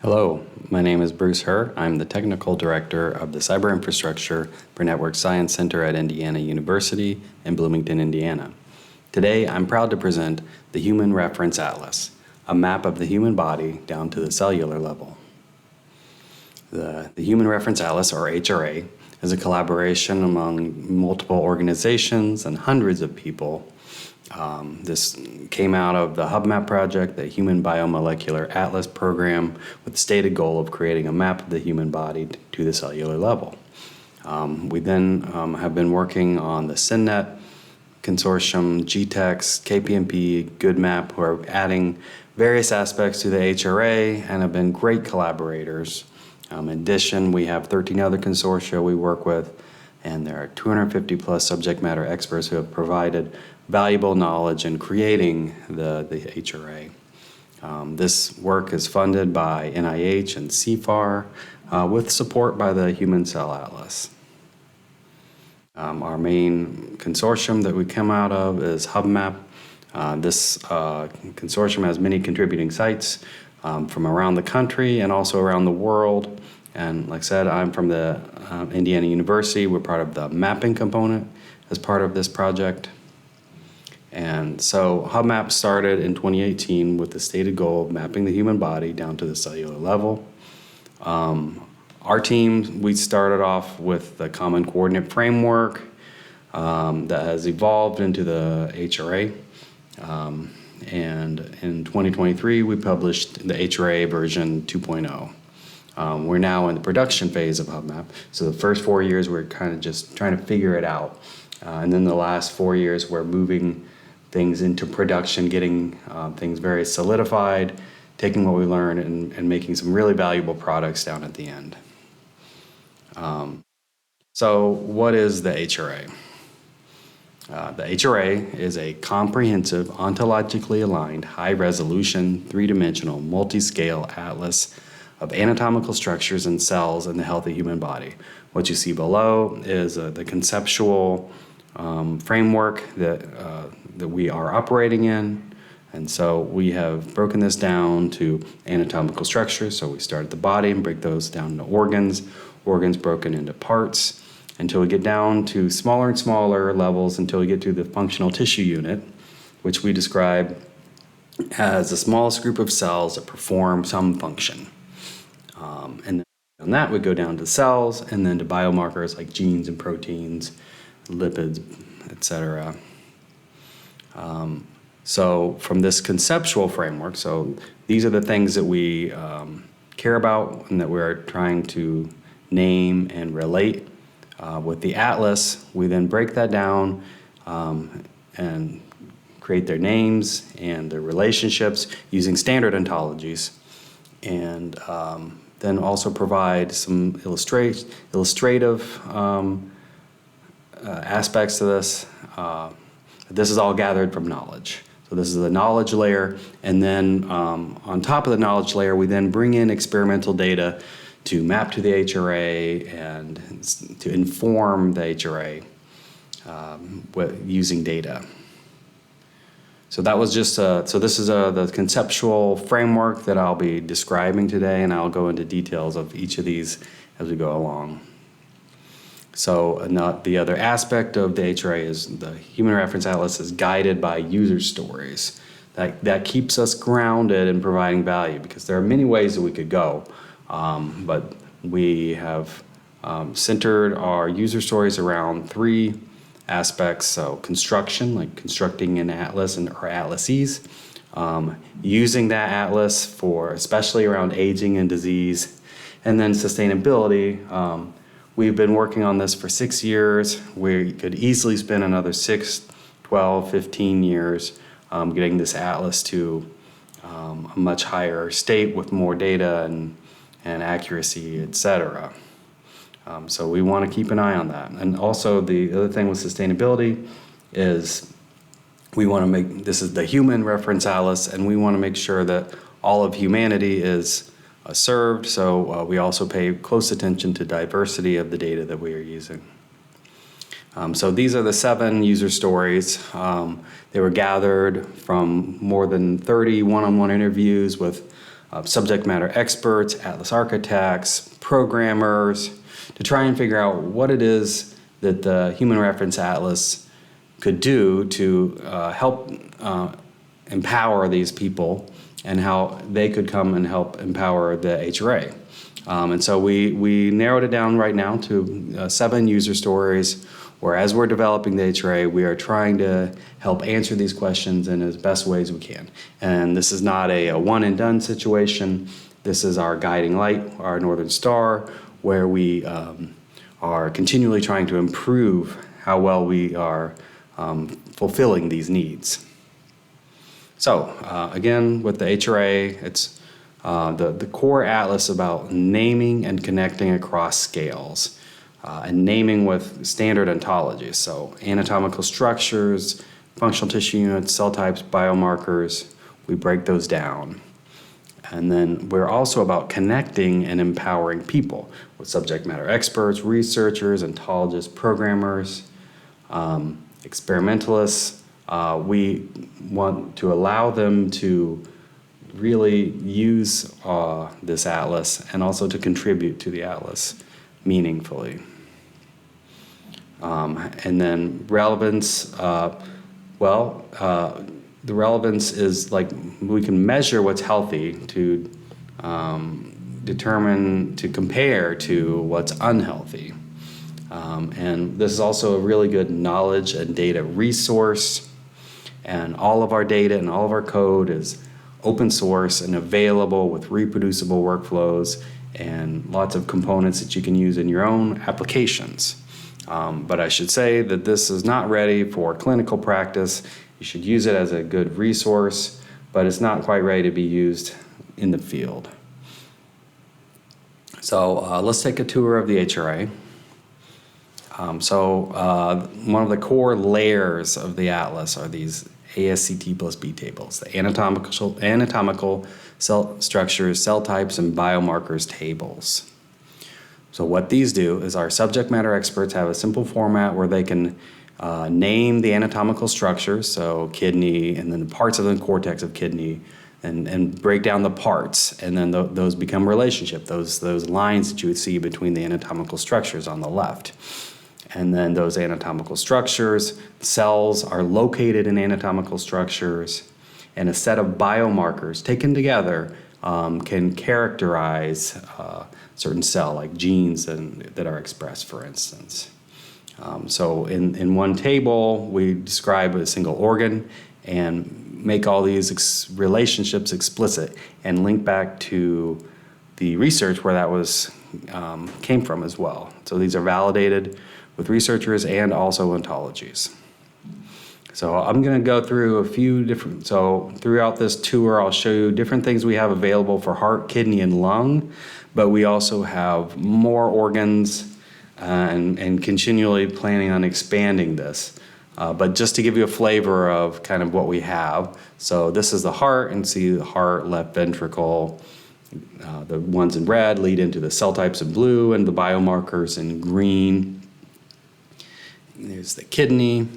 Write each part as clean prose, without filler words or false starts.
Hello, my name is Bruce Herr. I'm the Technical Director of the Cyber Infrastructure for Network Science Center at Indiana University in Bloomington, Indiana. Today, I'm proud to present the Human Reference Atlas, a map of the human body down to the cellular level. The Human Reference Atlas, or HRA, is a collaboration among multiple organizations and hundreds of people. This came out of the HubMap project, the Human Biomolecular Atlas program, with the stated goal of creating a map of the human body to the cellular level. We then have been working on the SynNet Consortium, GTEx, KPMP, GoodMap, who are adding various aspects to the HRA and have been great collaborators. In addition, we have 13 other consortia we work with, and there are 250 plus subject matter experts who have provided valuable knowledge in creating the HRA. This work is funded by NIH and CFAR with support by the Human Cell Atlas. Our main consortium that we come out of is HubMap. This consortium has many contributing sites from around the country and also around the world. And like I said, I'm from the Indiana University. We're part of the mapping component as part of this project. And so HubMap started in 2018 with the stated goal of mapping the human body down to the cellular level. Our team, we started off with the Common Coordinate Framework that has evolved into the HRA. And in 2023, we published the HRA version 2.0. We're now in the production phase of HubMap. So the first 4 years, we're kind of just trying to figure it out. And then the last 4 years, we're moving things into production, getting things very solidified, taking what we learned and making some really valuable products down at the end. So what is the HRA? The HRA is a comprehensive, ontologically aligned, high-resolution, three-dimensional, multiscale atlas of anatomical structures and cells in the healthy human body. What you see below is the conceptual framework that we are operating in. And so we have broken this down to anatomical structures. So we start at the body and break those down into organs broken into parts, until we get down to smaller and smaller levels until we get to the functional tissue unit, which we describe as the smallest group of cells that perform some function. And then on that, we go down to cells and then to biomarkers like genes and proteins, lipids, etc. So from this conceptual framework, so these are the things that we care about and that we're trying to name and relate. With the atlas, we then break that down and create their names and their relationships using standard ontologies, and then also provide some illustrative aspects to this. This is all gathered from knowledge. So this is the knowledge layer, and then on top of the knowledge layer, we then bring in experimental data to map to the HRA and to inform the HRA using data. So that was just, so this is the conceptual framework that I'll be describing today, and I'll go into details of each of these as we go along. So the other aspect of the HRA is the Human Reference Atlas is guided by user stories. That keeps us grounded in providing value, because there are many ways that we could go, but we have centered our user stories around three aspects. So construction, like constructing an atlas or atlases, using that atlas for especially around aging and disease, and then sustainability. We've been working on this for 6 years. We could easily spend another 6, 12, 15 years getting this atlas to a much higher state with more data and accuracy, etc. So we want to keep an eye on that. And also the other thing with sustainability is we want to make, this is the Human Reference Atlas, and we want to make sure that all of humanity is served. So we also pay close attention to diversity of the data that we are using. So these are the 7 user stories. They were gathered from more than 30 one-on-one interviews with subject matter experts, atlas architects, programmers, to try and figure out what it is that the Human Reference Atlas could do to help empower these people and how they could come and help empower the HRA. And so we narrowed it down right now to 7 user stories, where as we're developing the HRA, we are trying to help answer these questions in as best ways we can. And this is not a one and done situation. This is our guiding light, our Northern Star, where we are continually trying to improve how well we are fulfilling these needs. So again, with the HRA, it's the core atlas about naming and connecting across scales, and naming with standard ontologies. So anatomical structures, functional tissue units, cell types, biomarkers, we break those down. And then we're also about connecting and empowering people with subject matter experts, researchers, ontologists, programmers, experimentalists. We want to allow them to really use this atlas and also to contribute to the atlas meaningfully. And then relevance, the relevance is like we can measure what's healthy to determine, to compare to what's unhealthy. And this is also a really good knowledge and data resource. And all of our data and all of our code is open source and available with reproducible workflows and lots of components that you can use in your own applications. But I should say that this is not ready for clinical practice. You should use it as a good resource, but it's not quite ready to be used in the field. So let's take a tour of the HRA. One of the core layers of the atlas are these ASCT plus B tables, the anatomical cell structures, cell types, and biomarkers tables. So what these do is our subject matter experts have a simple format where they can name the anatomical structures, so kidney, and then the parts of the cortex of kidney, and break down the parts, and then those become relationship, those lines that you would see between the anatomical structures on the left. And then those anatomical structures, cells are located in anatomical structures, and a set of biomarkers taken together can characterize a certain cell, like genes that are expressed, for instance. So in one table, we describe a single organ and make all these relationships explicit and link back to the research where that was came from as well. So these are validated with researchers and also ontologies. So I'm going to go through a few different, so throughout this tour, I'll show you different things we have available for heart, kidney, and lung, but we also have more organs and continually planning on expanding this. But just to give you a flavor of kind of what we have, so this is the heart, and see the heart, left ventricle, the ones in red lead into the cell types in blue and the biomarkers in green. There's the kidney,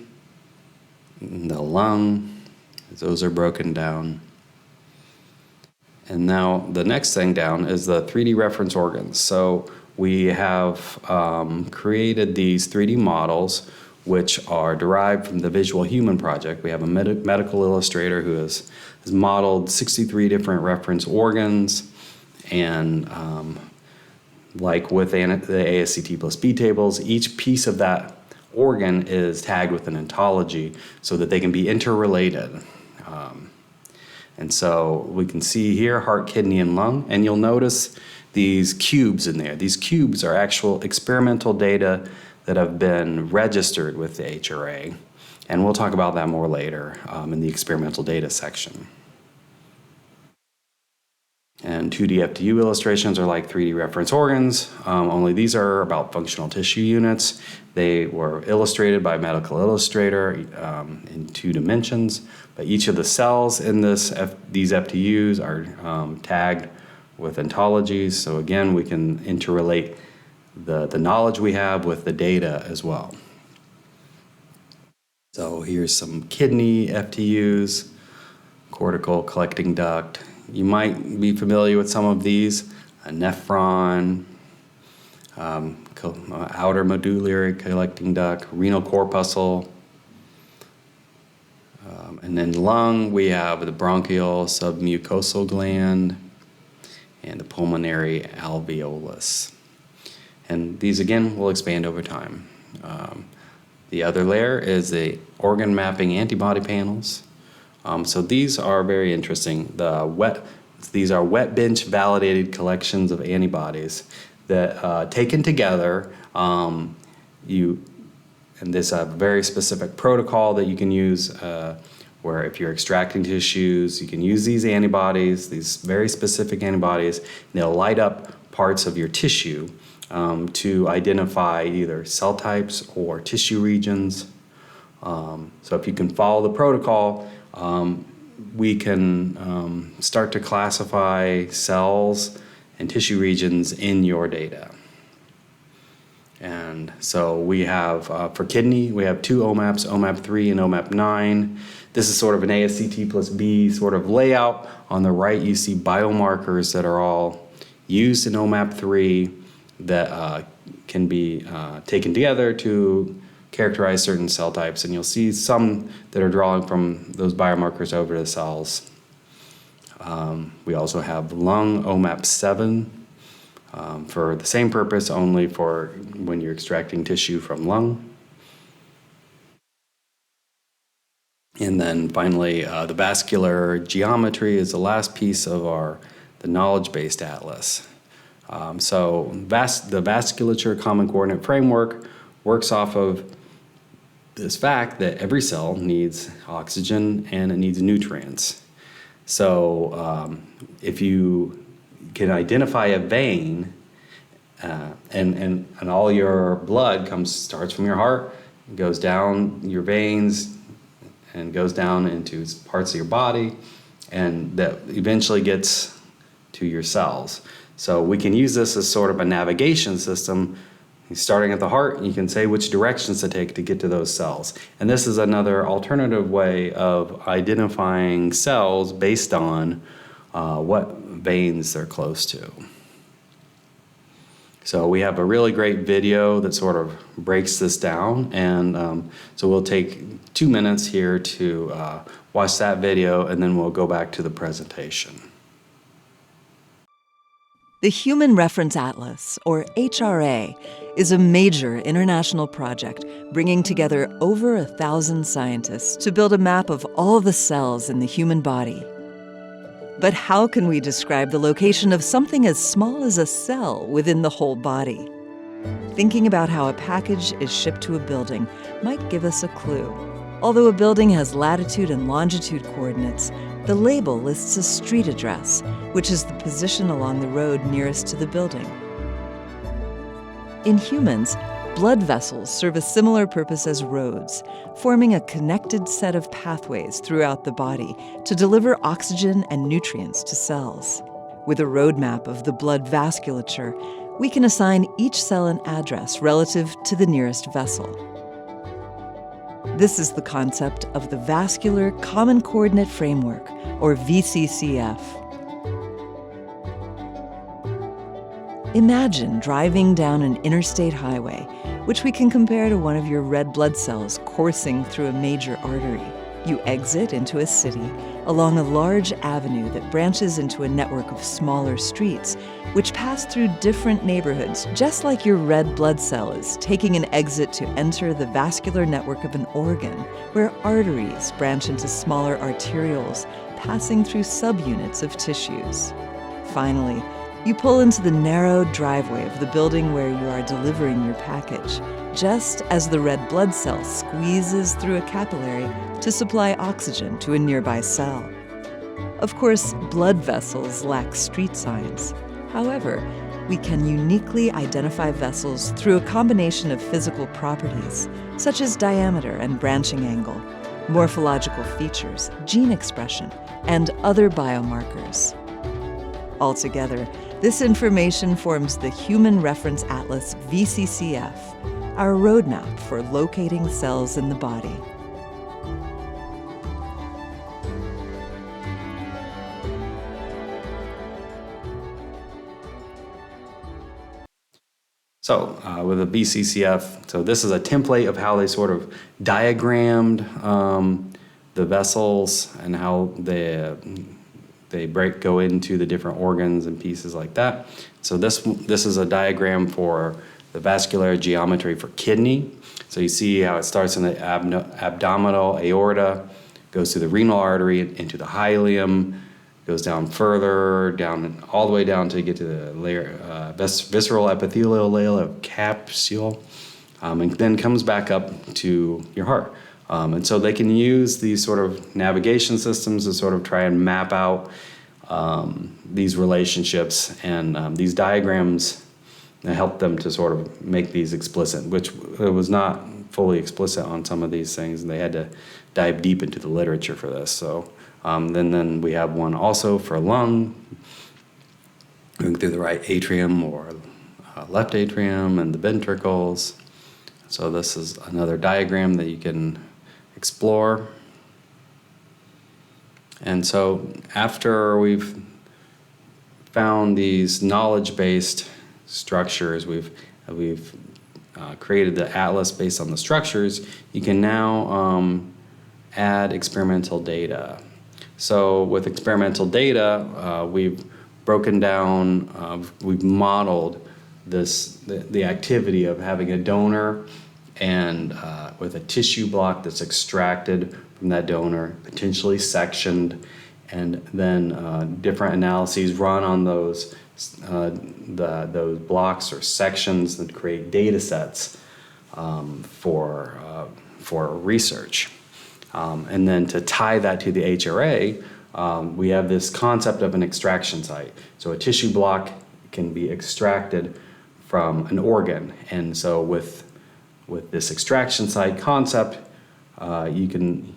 the lung, those are broken down. And now the next thing down is the 3D reference organs. So we have created these 3D models which are derived from the Visual Human Project. We have a medical illustrator who has modeled 63 different reference organs, and like with the ASCT plus B tables, each piece of that organ is tagged with an ontology so that they can be interrelated. And so we can see here heart, kidney, and lung, and you'll notice these cubes in there. These cubes are actual experimental data that have been registered with the HRA, and we'll talk about that more later in the experimental data section. And 2D FTU illustrations are like 3D reference organs, only these are about functional tissue units. They were illustrated by Medical Illustrator in 2 dimensions, but each of the cells in these FTUs are tagged with ontologies. So again, we can interrelate the knowledge we have with the data as well. So here's some kidney FTUs, cortical collecting duct, You might be familiar with some of these: a nephron, outer medullary collecting duct, renal corpuscle. And then lung, we have the bronchial submucosal gland and the pulmonary alveolus. And these, again, will expand over time. The other layer is the organ mapping antibody panels. So these are very interesting. These are wet bench validated collections of antibodies that, taken together, and this a very specific protocol that you can use, where if you're extracting tissues, you can use these antibodies, these very specific antibodies, and they'll light up parts of your tissue to identify either cell types or tissue regions. So if you can follow the protocol, we can start to classify cells and tissue regions in your data. And so we have, for kidney, we have 2 OMAPs, OMAP3 and OMAP9. This is sort of an ASCT plus B sort of layout. On the right, you see biomarkers that are all used in OMAP3 that can be taken together to characterize certain cell types. And you'll see some that are drawing from those biomarkers over to cells. We also have lung OMAP7 for the same purpose, only for when you're extracting tissue from lung. And then finally, the vascular geometry is the last piece of the knowledge-based atlas. So the vasculature common coordinate framework works off of this fact that every cell needs oxygen and it needs nutrients. So if you can identify a vein, and all your blood starts from your heart, goes down your veins, and goes down into parts of your body, and that eventually gets to your cells. So we can use this as sort of a navigation system. Starting at the heart, you can say which directions to take to get to those cells. And this is another alternative way of identifying cells based on what veins they're close to. So we have a really great video that sort of breaks this down, and so we'll take 2 minutes here to watch that video, and then we'll go back to the presentation. The Human Reference Atlas, or HRA, is a major international project bringing together over 1,000 scientists to build a map of all the cells in the human body. But how can we describe the location of something as small as a cell within the whole body? Thinking about how a package is shipped to a building might give us a clue. Although a building has latitude and longitude coordinates, the label lists a street address, which is the position along the road nearest to the building. In humans, blood vessels serve a similar purpose as roads, forming a connected set of pathways throughout the body to deliver oxygen and nutrients to cells. With a roadmap of the blood vasculature, we can assign each cell an address relative to the nearest vessel. This is the concept of the Vascular Common Coordinate Framework, or VCCF. Imagine driving down an interstate highway, which we can compare to one of your red blood cells coursing through a major artery. You exit into a city along a large avenue that branches into a network of smaller streets, which pass through different neighborhoods, just like your red blood cell is taking an exit to enter the vascular network of an organ, where arteries branch into smaller arterioles, passing through subunits of tissues. Finally, you pull into the narrow driveway of the building where you are delivering your package, just as the red blood cell squeezes through a capillary to supply oxygen to a nearby cell. Of course, blood vessels lack street signs. However, we can uniquely identify vessels through a combination of physical properties, such as diameter and branching angle, morphological features, gene expression, and other biomarkers. Altogether, this information forms the Human Reference Atlas VCCF, our roadmap for locating cells in the body. With a BCCF, so this is a template of how they sort of diagrammed the vessels and how they go into the different organs and pieces like that. So this is a diagram for the vascular geometry for kidney. So you see how it starts in the abdominal aorta, goes through the renal artery into the ileum, goes down further, down all the way down to get to the layer, visceral epithelial layer of capsule, and then comes back up to your heart. And so they can use these sort of navigation systems to sort of try and map out these relationships, and these diagrams help them to sort of make these explicit, which it was not fully explicit on some of these things, and they had to dive deep into the literature for this. So then we have one also for lung, going through the right atrium or left atrium and the ventricles. So this is another diagram that you can explore. And so after we've found these knowledge-based structures, we've created the atlas based on the structures, you can now add experimental data. So with experimental data, we've broken down, we've modeled the activity of having a donor and with a tissue block that's extracted from that donor, potentially sectioned, and then different analyses run on those blocks or sections that create data sets for research. And then to tie that to the HRA, we have this concept of an extraction site. So a tissue block can be extracted from an organ. And so with this extraction site concept, you can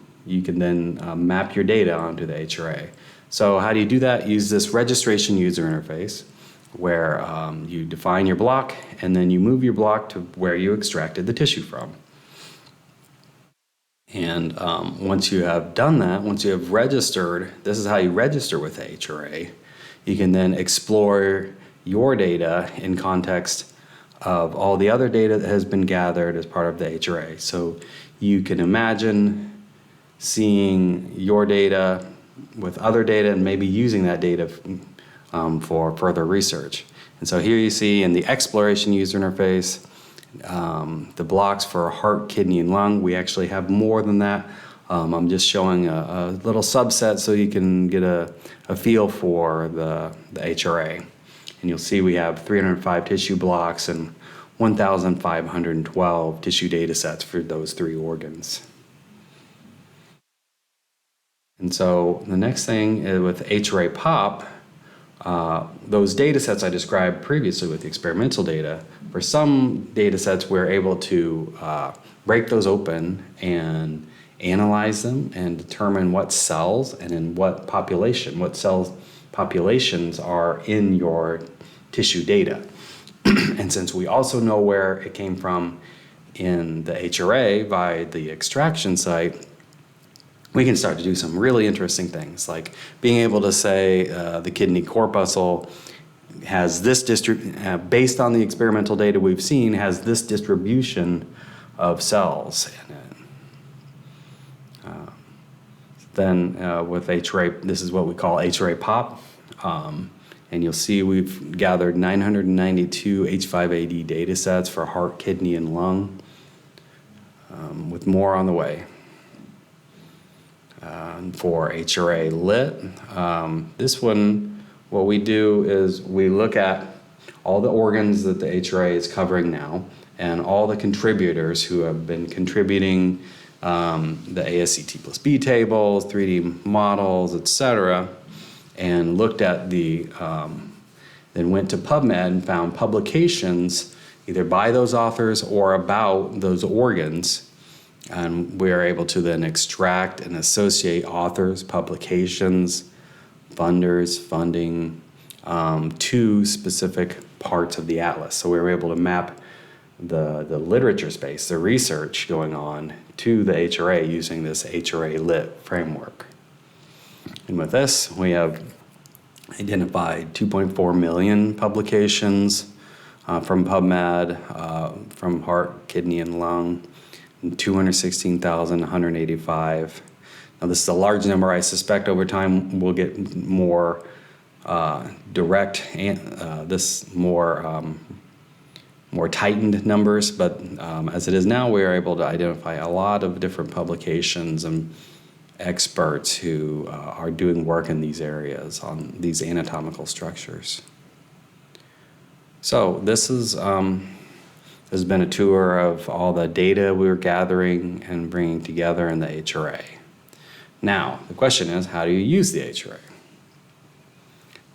then map your data onto the HRA. So how do you do that? Use this registration user interface where you define your block and then you move your block to where you extracted the tissue from. And once you have done that, once you have registered, this is how you register with the HRA, you can then explore your data in context of all the other data that has been gathered as part of the HRA. So you can imagine seeing your data with other data and maybe using that data for further research. And so here you see in the exploration user interface, the blocks for heart, kidney, and lung. We actually have more than that. I'm just showing a little subset so you can get a feel for the HRA. And you'll see we have 305 tissue blocks and 1,512 tissue data sets for those three organs. And so the next thing is with HRA POP, those data sets I described previously with the experimental data, for some data sets we're able to break those open and analyze them and determine what cells and in what population, what cell populations are in your tissue data. And since we also know where it came from in the HRA by the extraction site, we can start to do some really interesting things, like being able to say the kidney corpuscle has this based on the experimental data we've seen, has this distribution of cells in it. Then with HRA, this is what we call HRA POP. And you'll see we've gathered 992 H5AD data sets for heart, kidney, and lung, with more on the way. For HRA Lit, this one, what we do is we look at all the organs that the HRA is covering now and all the contributors who have been contributing the ASCT plus B tables, 3D models, etc., and looked at then went to PubMed and found publications either by those authors or about those organs. And we are able to then extract and associate authors, publications, funders, funding to specific parts of the atlas. So we were able to map the literature space, the research going on to the HRA using this HRA Lit framework. And with this, we have identified 2.4 million publications, from PubMed, from heart, kidney, and lung, 216,185. Now, this is a large number. I suspect over time we'll get more direct and more tightened numbers, but as it is now, we are able to identify a lot of different publications and experts who are doing work in these areas on these anatomical structures. So this has been a tour of all the data we're gathering and bringing together in the HRA. Now, the question is, how do you use the HRA?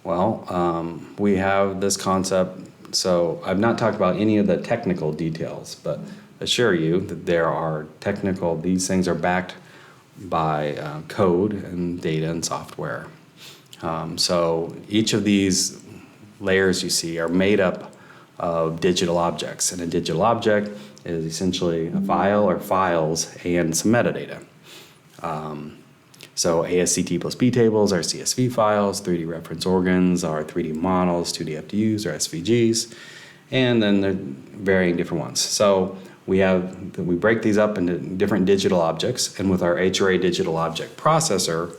Well, we have this concept. So I've not talked about any of the technical details, but assure you that these things are backed by code and data and software. So each of these layers you see are made up of digital objects, and a digital object is essentially a file or files and some metadata. So ASCT plus B tables are CSV files, 3D reference organs are 3D models, 2D FDUs are SVGs, and then they're varying different ones. So we break these up into different digital objects, and with our HRA digital object processor,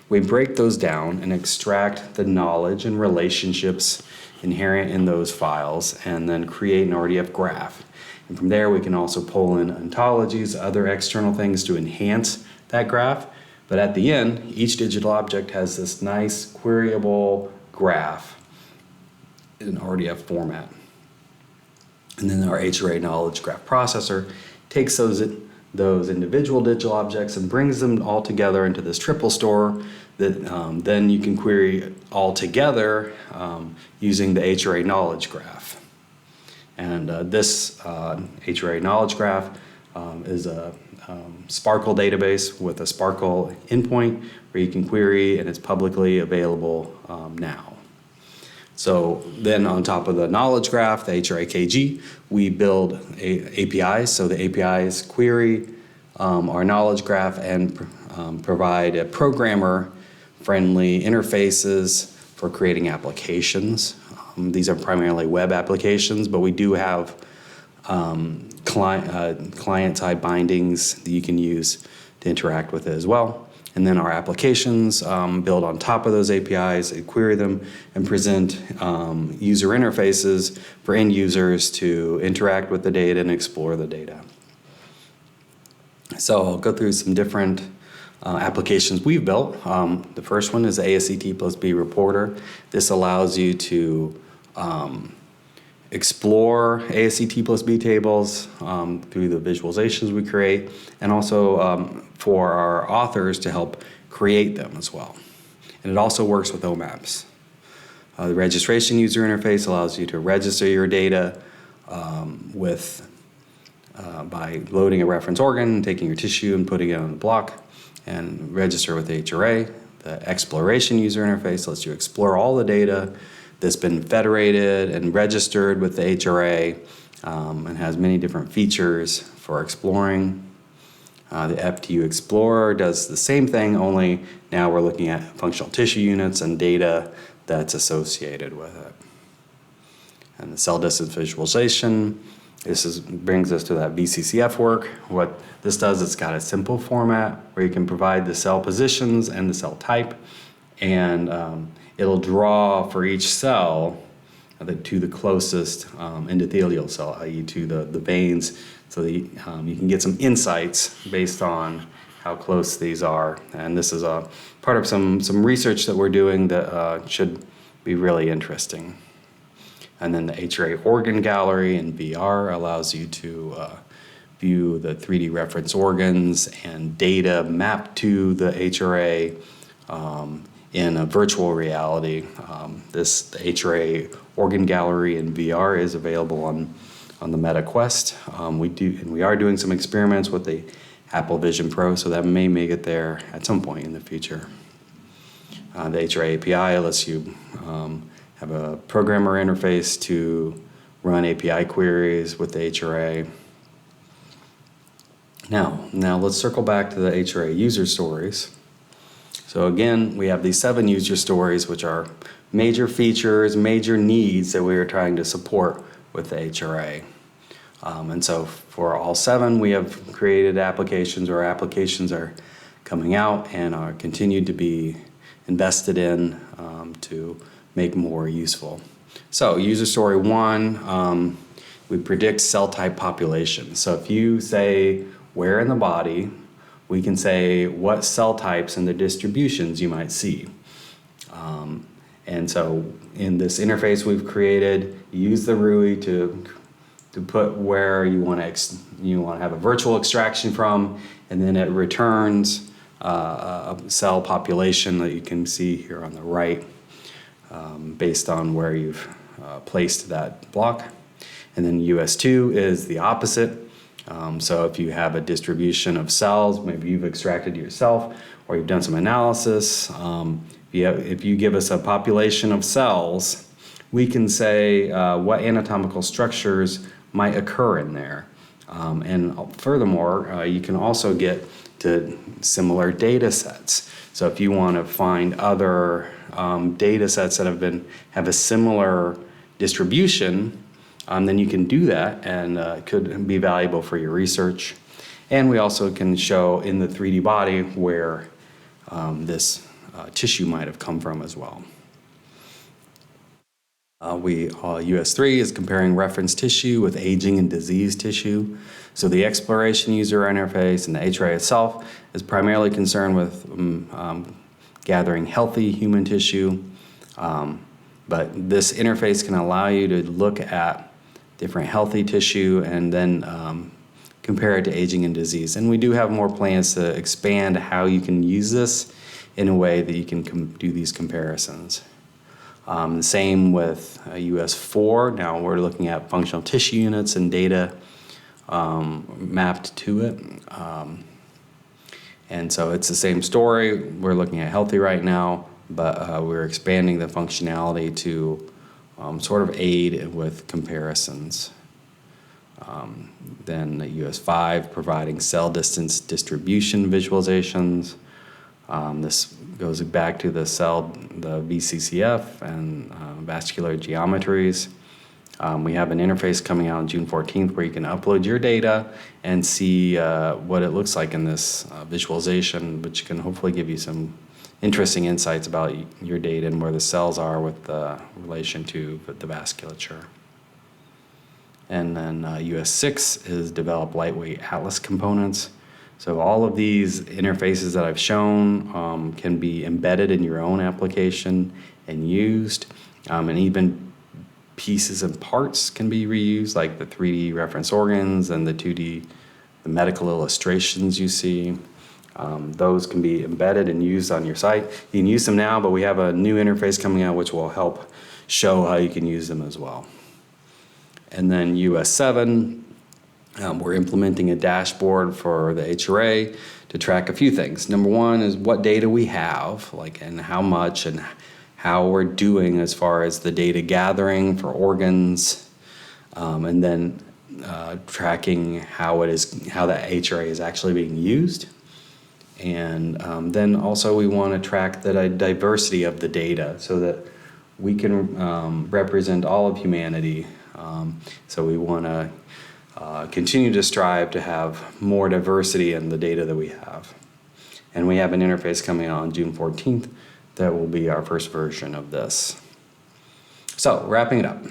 we break those down and extract the knowledge and relationships inherent in those files, and then create an RDF graph. And from there, we can also pull in ontologies, other external things to enhance that graph. But at the end, each digital object has this nice queryable graph in RDF format. And then our HRA knowledge graph processor takes those individual digital objects and brings them all together into this triple store that then you can query all together using the HRA knowledge graph. And this HRA knowledge graph is a Sparkle database with a Sparkle endpoint where you can query, and it's publicly available now. So then on top of the knowledge graph, the HRA KG, we build APIs. So the APIs query our knowledge graph and provide a programmer-friendly interfaces for creating applications. These are primarily web applications, but we do have client-side bindings that you can use to interact with it as well. And then our applications build on top of those APIs, query them, and present user interfaces for end users to interact with the data and explore the data. So I'll go through some different applications we've built. The first one is the ASCT plus B reporter. This allows you to explore ASCT plus B tables through the visualizations we create, and also for our authors to help create them as well. And it also works with OMAPs. The registration user interface allows you to register your data by loading a reference organ, taking your tissue and putting it on the block, and register with HRA. The exploration user interface lets you explore all the data that's been federated and registered with the HRA and has many different features for exploring. The FTU Explorer does the same thing, only now we're looking at functional tissue units and data that's associated with it. And the cell distance visualization, brings us to that VCCF work. What this does, it's got a simple format where you can provide the cell positions and the cell type, and it'll draw for each cell to the closest endothelial cell, i.e. to the veins, so that you can get some insights based on how close these are. And this is a part of some research that we're doing that should be really interesting. And then the HRA organ gallery in VR allows you to view the 3D reference organs and data mapped to the HRA in a virtual reality. The HRA organ gallery in VR is available on the Meta Quest. We are doing some experiments with the Apple Vision Pro, so that may make it there at some point in the future. The HRA API lets you have a programmer interface to run API queries with the HRA. Now let's circle back to the HRA user stories. So again, we have these 7 user stories, which are major features, major needs that we are trying to support with the HRA. And so for all 7, we have created applications, or applications are coming out and are continued to be invested in to make more useful. So user story 1, we predict cell type population. So if you say where in the body, we can say what cell types and the distributions you might see. And so in this interface we've created, you use the RUI to put where you want to have a virtual extraction from, and then it returns a cell population that you can see here on the right, based on where you've placed that block. And then US2 is the opposite. So if you have a distribution of cells, maybe you've extracted yourself or you've done some analysis, if you give us a population of cells, we can say what anatomical structures might occur in there. And furthermore, you can also get to similar data sets. So if you want to find other data sets that have a similar distribution, then you can do that, and it could be valuable for your research. And we also can show in the 3D body where this tissue might have come from as well. US3 is comparing reference tissue with aging and disease tissue. So the exploration user interface and the HRA itself is primarily concerned with gathering healthy human tissue. But this interface can allow you to look at different healthy tissue and then compare it to aging and disease. And we do have more plans to expand how you can use this in a way that you can do these comparisons. The same with US4. Now we're looking at functional tissue units and data mapped to it. And so it's the same story. We're looking at healthy right now, but we're expanding the functionality to sort of aid with comparisons. Then the US5 providing cell distance distribution visualizations. This goes back to the VCCF and vascular geometries. We have an interface coming out on June 14th where you can upload your data and see what it looks like in this visualization, which can hopefully give you some interesting insights about your data and where the cells are with relation to the vasculature. And then US6 is develop lightweight atlas components. So all of these interfaces that I've shown can be embedded in your own application and used, and even pieces and parts can be reused, like the 3D reference organs and the 2D, the medical illustrations you see. Those can be embedded and used on your site. You can use them now, but we have a new interface coming out which will help show how you can use them as well. And then US7, we're implementing a dashboard for the HRA to track a few things. Number one is what data we have, and how much, and how we're doing as far as the data gathering for organs, and then tracking how the HRA is actually being used. And then also we want to track the diversity of the data so that we can represent all of humanity. So we want to continue to strive to have more diversity in the data that we have. And we have an interface coming out on June 14th that will be our first version of this. So wrapping it up.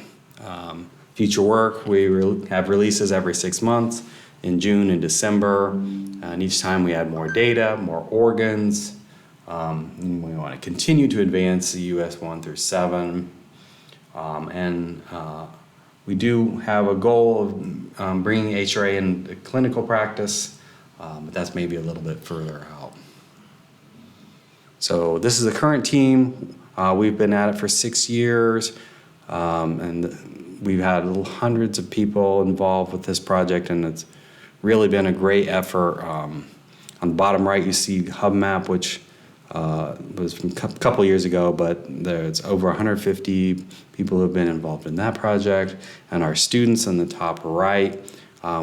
Future work, we have releases every 6 months in June and December. And each time we add more data, more organs. And we want to continue to advance the US 1 through 7. We do have a goal of bringing HRA into clinical practice, but that's maybe a little bit further out. So this is the current team. We've been at it for 6 years, and we've had hundreds of people involved with this project, and it's really been a great effort. On the bottom right, you see Hub Map, which was from a couple years ago, but there's over 150 people who have been involved in that project. And our students on the top right,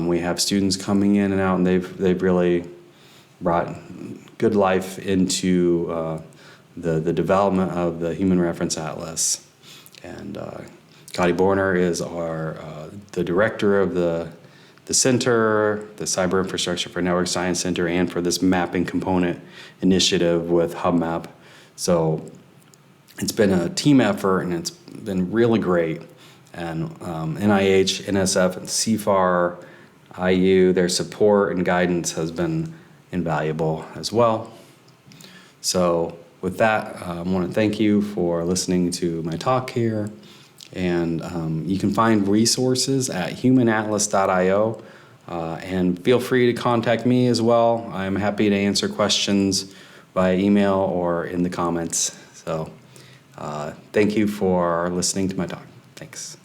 we have students coming in and out, and they've really brought good life into the development of the Human Reference Atlas. And Scotty Borner is the director of the center, the Cyber Infrastructure for Network Science Center, and for this mapping component initiative with HubMap. So it's been a team effort, and it's been really great. And NIH, NSF, and CFAR, IU, their support and guidance has been invaluable as well. So with that, I want to thank you for listening to my talk here. And you can find resources at humanatlas.io. And feel free to contact me as well. I'm happy to answer questions via email or in the comments. So thank you for listening to my talk. Thanks.